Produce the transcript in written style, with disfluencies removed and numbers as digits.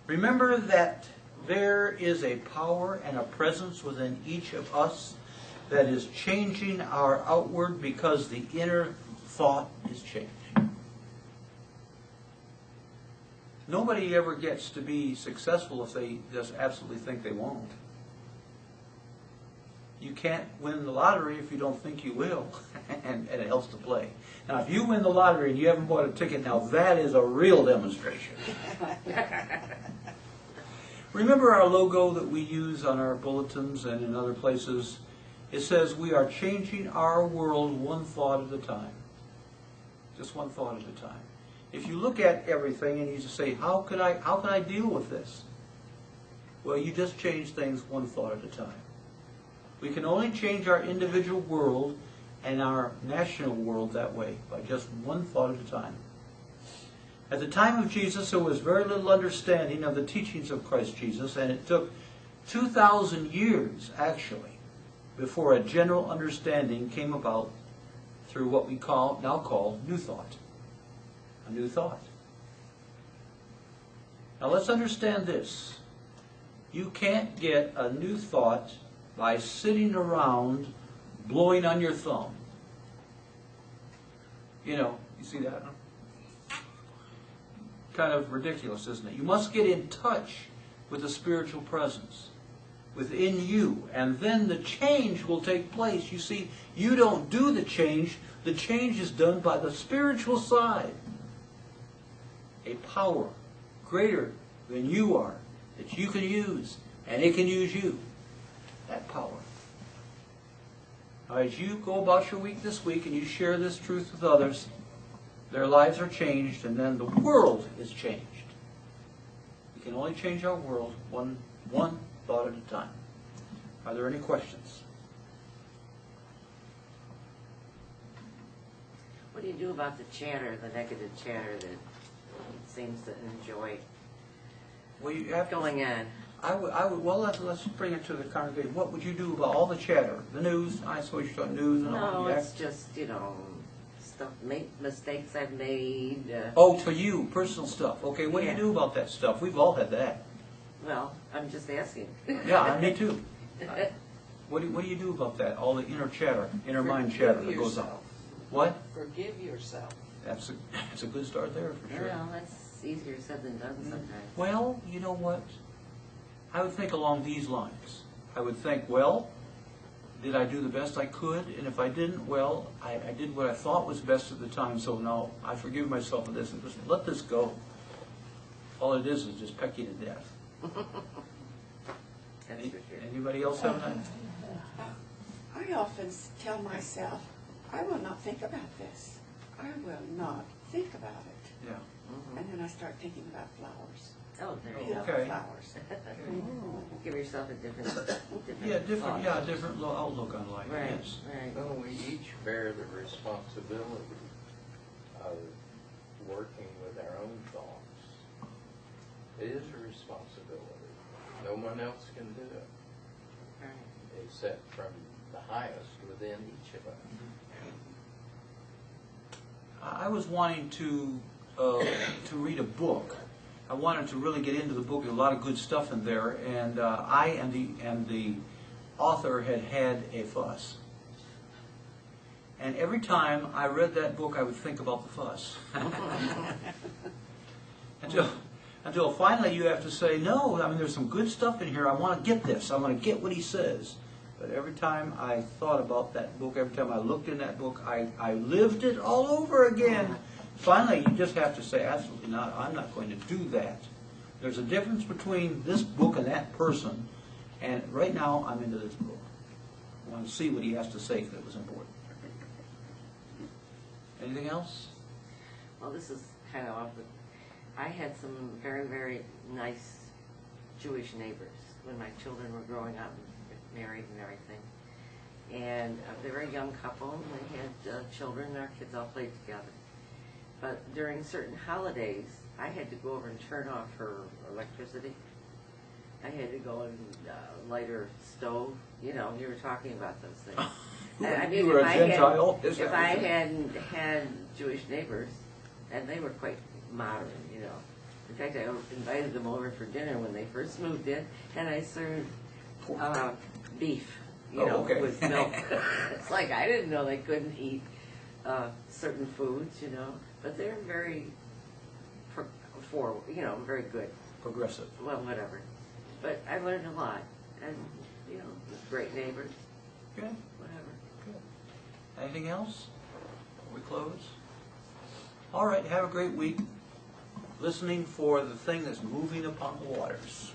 Remember that there is a power and a presence within each of us that is changing our outward because the inner thought is changed. Nobody ever gets to be successful if they just absolutely think they won't. You can't win the lottery if you don't think you will, and it helps to play. Now, if you win the lottery and you haven't bought a ticket, now that is a real demonstration. Remember our logo that we use on our bulletins and in other places? It says we are changing our world one thought at a time. Just one thought at a time. If you look at everything and you just say, how can I deal with this? Well, you just change things one thought at a time. We can only change our individual world and our national world that way, by just one thought at a time. At the time of Jesus, there was very little understanding of the teachings of Christ Jesus, and it took 2,000 years, actually, before a general understanding came about through what we now call New Thought. A new thought. Now let's understand this. You can't get a new thought by sitting around blowing on your thumb. You know, you see that? Kind of ridiculous, isn't it? You must get in touch with the spiritual presence within you, and then the change will take place. You see, you don't do the change is done by the spiritual side. A power greater than you are that you can use, and it can use you. That power. Now, as you go about your week this week and you share this truth with others, their lives are changed, and then the world is changed. We can only change our world one thought at a time. Are there any questions? What do you do about the chatter, the negative chatter that seems to enjoy going on? Well, let's bring it to the congregation. What would you do about all the chatter? The news? I suppose you're talking news and all that. No, it's just, stuff, mistakes I've made. Oh, to you, personal stuff. Okay, what do you do about that stuff? We've all had that. Well, I'm just asking. Yeah, me too. What do you do about that? All the inner chatter, inner mind chatter that goes on. What? Forgive yourself. That's a good start there for sure. Well, that's easier said than done sometimes. Well, you know what? I would think along these lines. I would think, well, did I do the best I could? And if I didn't, well, I did what I thought was best at the time, so now I forgive myself for this and just let this go. All it is just peck you to death. Anybody else have an idea? I often tell myself, I will not think about this. I will not think about it. Yeah. Mm-hmm. And then I start thinking about flowers. Oh, there you go. Okay. Flowers. Give yourself a different different outlook on life. Right, Yes. right. Well, we each bear the responsibility of working with our own thoughts. It is a responsibility. No one else can do it, Right. except from the highest within each of us. I was wanting to read a book. I wanted to really get into the book. There's a lot of good stuff in there, and I and the author had a fuss. And every time I read that book, I would think about the fuss. Until finally you have to say, no, I mean, there's some good stuff in here. I want to get this. I want to get what he says. But every time I thought about that book, every time I looked in that book, I lived it all over again. Finally, you just have to say, absolutely not. I'm not going to do that. There's a difference between this book and that person. And right now, I'm into this book. I want to see what he has to say because it was important. Anything else? Well, this is kind of awkward. I had some very, very nice Jewish neighbors when my children were growing up and married and everything. And they were a young couple, and they had children, and our kids all played together. But during certain holidays, I had to go over and turn off her electricity. I had to go and light her stove. You know, you were talking about those things. I mean, You were a Gentile? If I hadn't had Jewish neighbors, and they were quite modern, you know, In fact, I invited them over for dinner when they first moved in, and I served beef, okay. with milk. It's like I didn't know they couldn't eat certain foods, but they're very very good. Progressive. Well, whatever. But I learned a lot, and great neighbors, Okay, whatever. good. Anything else? Before we close? All right, have a great week. Listening for the thing that's moving upon the waters.